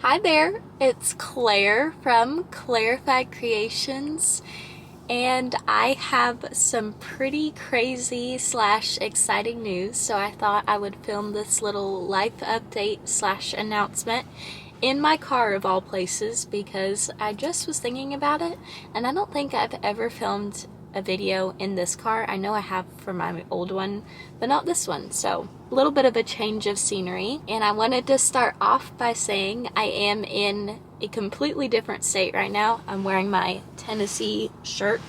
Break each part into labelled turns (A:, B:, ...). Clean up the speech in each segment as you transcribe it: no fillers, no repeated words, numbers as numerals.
A: Hi there, it's Claire from Clairified Creations, and I have some pretty crazy slash exciting news, so I thought I would film this little life update slash announcement in my car of all places because I just was thinking about it, and I don't think I've ever filmed a video in this car. I know I have for my old one, but not this one, so a little bit of a change of scenery. And I wanted to start off by saying I am in a completely different state right now. I'm wearing my Tennessee shirt,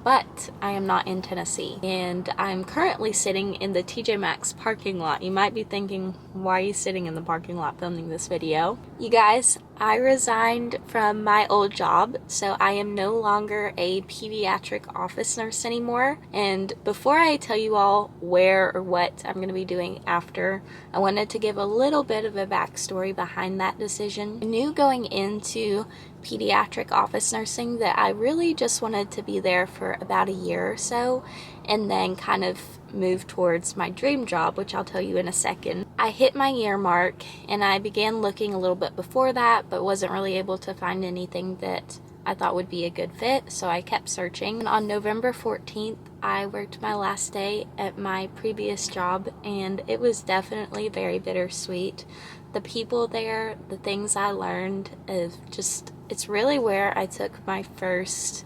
A: but I am not in Tennessee, and I'm currently sitting in the TJ Maxx parking lot. You might be thinking, why are you sitting in the parking lot filming this video? You guys, I resigned from my old job, so I am no longer a pediatric office nurse anymore. And before I tell you all where or what I'm going to be doing after, I wanted to give a little bit of a backstory behind that decision. I knew going into pediatric office nursing that I really just wanted to be there for about a year or so and then kind of move towards my dream job, which I'll tell you in a second. I hit my year mark and I began looking a little bit before that, but wasn't really able to find anything that I thought would be a good fit, so I kept searching. And on November 14th, I worked my last day at my previous job, and it was definitely very bittersweet. The people there, the things I learned, it's really where I took my first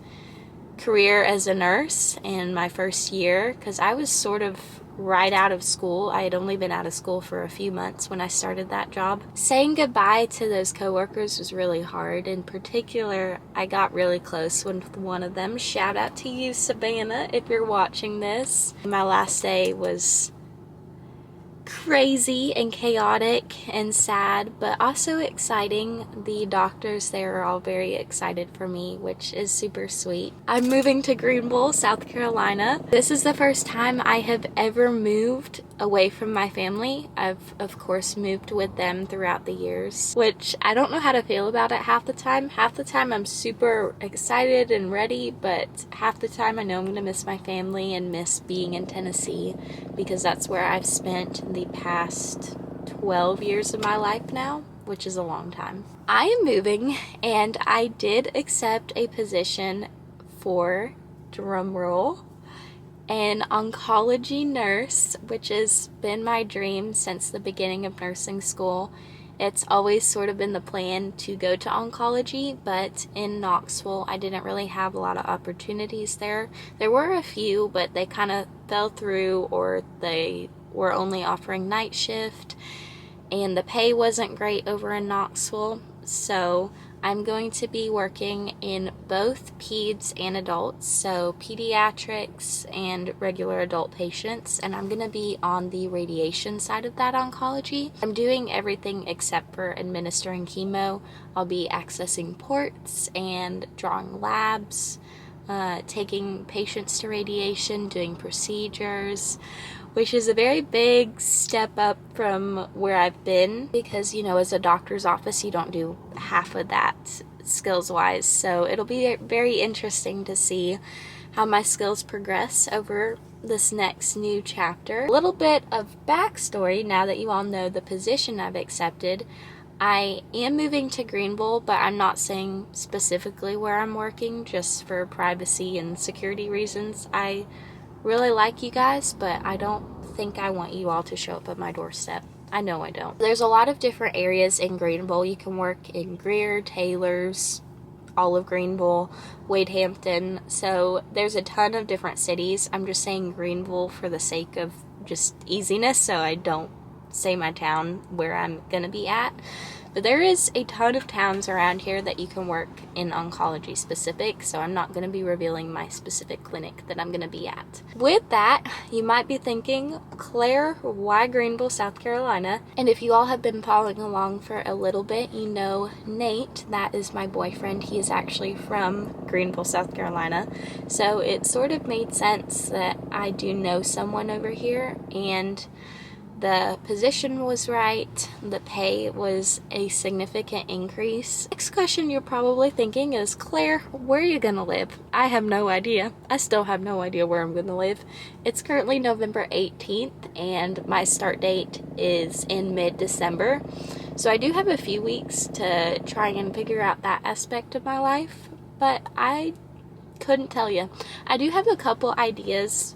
A: career as a nurse and my first year, because I was sort of right out of school. I had only been out of school for a few months when I started that job. Saying goodbye to those coworkers was really hard. In particular, I got really close with one of them. Shout out to you, Savannah, if you're watching this. My last day was crazy and chaotic and sad, but also exciting. The doctors there are all very excited for me, which is super sweet. I'm moving to Greenville, South Carolina. This is the first time I have ever moved away from my family. I've of course moved with them throughout the years, which I don't know how to feel about it half the time. Half the time I'm super excited and ready, but half the time I know I'm gonna miss my family and miss being in Tennessee, because that's where I've spent the past 12 years of my life now, which is a long time. I am moving, and I did accept a position for, drumroll, an oncology nurse, which has been my dream since the beginning of nursing school. It's always sort of been the plan to go to oncology, but in Knoxville, I didn't really have a lot of opportunities there. There were a few, but they kind of fell through, or they were only offering night shift, and the pay wasn't great over in Knoxville. So I'm going to be working in both peds and adults, so pediatrics and regular adult patients, and I'm going to be on the radiation side of that oncology. I'm doing everything except for administering chemo. I'll be accessing ports and drawing labs, taking patients to radiation, doing procedures, which is a very big step up from where I've been, because, you know, as a doctor's office, you don't do half of that skills-wise. So it'll be very interesting to see how my skills progress over this next new chapter. A little bit of backstory now that you all know the position I've accepted. I am moving to Greenville, but I'm not saying specifically where I'm working, just for privacy and security reasons. I really like you guys, but I don't think I want you all to show up at my doorstep. I know I don't. There's a lot of different areas in Greenville. You can work in Greer, Taylor's, all of Greenville, Wade Hampton. So there's a ton of different cities. I'm just saying Greenville for the sake of just easiness, so I don't say my town where I'm gonna be at. But there is a ton of towns around here that you can work in oncology specific, so I'm not going to be revealing my specific clinic that I'm going to be at. With that, you might be thinking, Claire, why Greenville, South Carolina? And if you all have been following along for a little bit, you know Nate, that is my boyfriend. He is actually from Greenville, South Carolina. So it sort of made sense that I do know someone over here, and the position was right, the pay was a significant increase. Next question you're probably thinking is, Claire, where are you gonna live? I have no idea. I still have no idea where I'm gonna live. It's currently November 18th and my start date is in mid-December. So I do have a few weeks to try and figure out that aspect of my life, but I couldn't tell you. I do have a couple ideas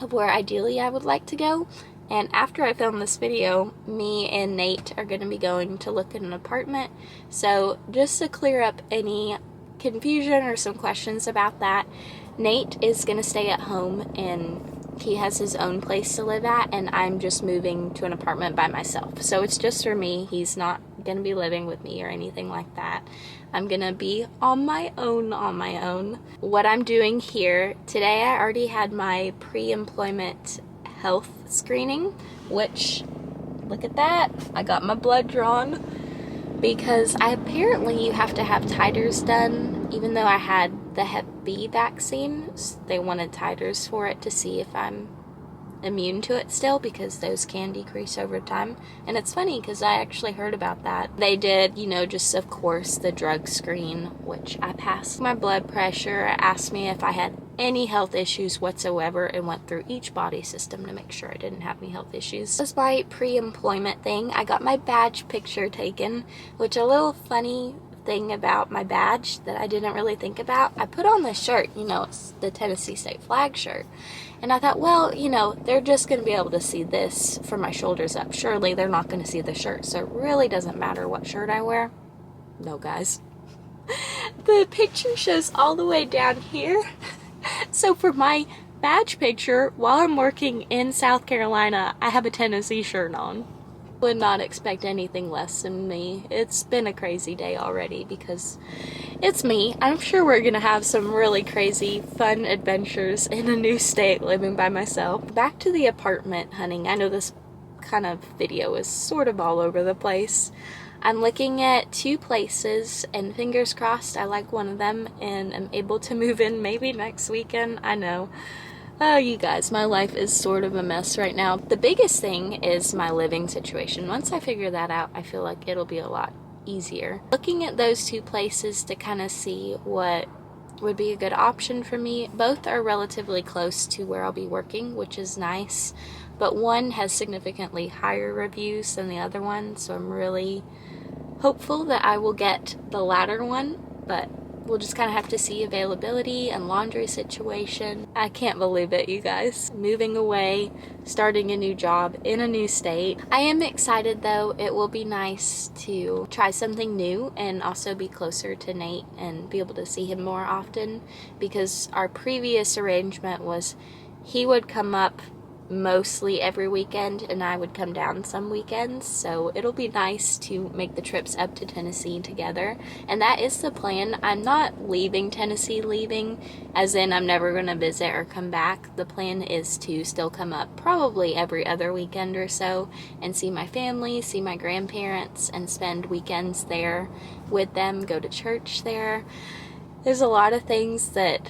A: of where ideally I would like to go, and after I film this video, me and Nate are going to be going to look at an apartment. So just to clear up any confusion or some questions about that, Nate is going to stay at home and he has his own place to live at, and I'm just moving to an apartment by myself. So it's just for me. He's not going to be living with me or anything like that. I'm going to be on my own. What I'm doing here, today I already had my pre-employment health screening, which, look at that, I got my blood drawn, because apparently you have to have titers done. Even though I had the Hep B vaccine, they wanted titers for it to see if I'm immune to it still, because those can decrease over time. And it's funny because I actually heard about that. They did, just of course the drug screen, which I passed. My blood pressure, asked me if I had any health issues whatsoever, and went through each body system to make sure I didn't have any health issues. This was my pre-employment thing. I got my badge picture taken, which a little funny thing about my badge that I didn't really think about. I put on this shirt, it's the Tennessee state flag shirt. And I thought, well, they're just going to be able to see this from my shoulders up. Surely they're not going to see the shirt, so it really doesn't matter what shirt I wear. No, guys. The picture shows all the way down here. So for my badge picture, while I'm working in South Carolina, I have a Tennessee shirt on. Would not expect anything less than me. It's been a crazy day already because it's me. I'm sure we're gonna have some really crazy fun adventures in a new state living by myself. Back to the apartment hunting. I know this kind of video is sort of all over the place. I'm looking at 2 places, and fingers crossed I like one of them and am able to move in maybe next weekend. I know. Oh, you guys, my life is sort of a mess right now. The biggest thing is my living situation. Once I figure that out, I feel like it'll be a lot easier. Looking at those 2 places to kind of see what would be a good option for me. Both are relatively close to where I'll be working, which is nice, but one has significantly higher reviews than the other one, so I'm really hopeful that I will get the latter one, but we'll just kind of have to see availability and laundry situation. I can't believe it, you guys. Moving away, starting a new job in a new state. I am excited though. It will be nice to try something new and also be closer to Nate and be able to see him more often, because our previous arrangement was he would come up mostly every weekend and I would come down some weekends, so it'll be nice to make the trips up to Tennessee together, and that is the plan. I'm not leaving Tennessee, as in I'm never gonna visit or come back. The plan is to still come up probably every other weekend or so and see my family, see my grandparents, and spend weekends there with them, go to church there. There's a lot of things that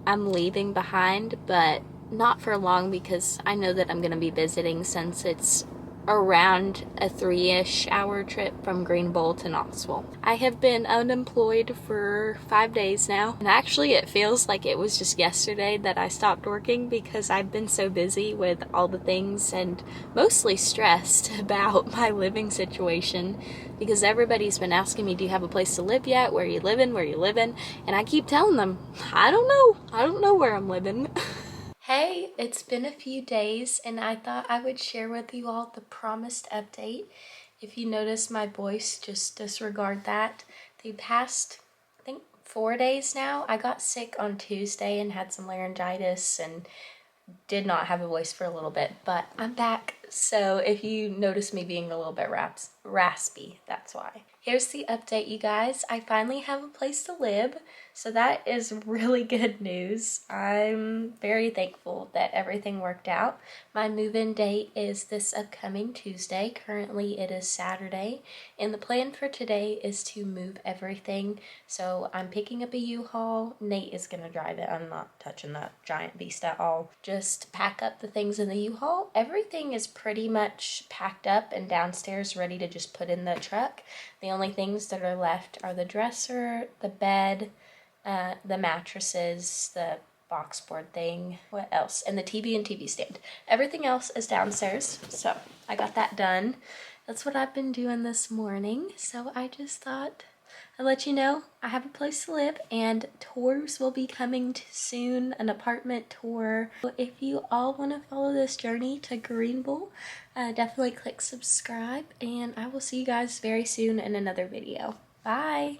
A: I'm leaving behind, but not for long, because I know that I'm going to be visiting, since it's around a 3-ish hour trip from Greenville to Knoxville. I have been unemployed for 5 days now, and actually it feels like it was just yesterday that I stopped working, because I've been so busy with all the things and mostly stressed about my living situation, because everybody's been asking me, do you have a place to live yet? Where are you living? And I keep telling them, I don't know where I'm living. Hey, it's been a few days and I thought I would share with you all the promised update. If you notice my voice, just disregard that. The past, I think, 4 days now, I got sick on Tuesday and had some laryngitis and did not have a voice for a little bit, but I'm back. So if you notice me being a little bit raspy, that's why. Here's the update, you guys. I finally have a place to live, so that is really good news. I'm very thankful that everything worked out. My move-in date is this upcoming Tuesday. Currently it is Saturday, and the plan for today is to move everything. So I'm picking up a U-Haul. Nate is gonna drive it. I'm not touching that giant beast at all. Just pack up the things in the U-Haul. Everything is pretty much packed up and downstairs ready to just put in the truck. The only things that are left are the dresser, the bed, the mattresses, the box board thing, what else? And the TV and TV stand. Everything else is downstairs, so I got that done. that's what I've been doing this morning. So I just thought I'd let you know I have a place to live, and tours will be coming soon, an apartment tour. If you all want to follow this journey to Greenville, definitely click subscribe, and I will see you guys very soon in another video. Bye!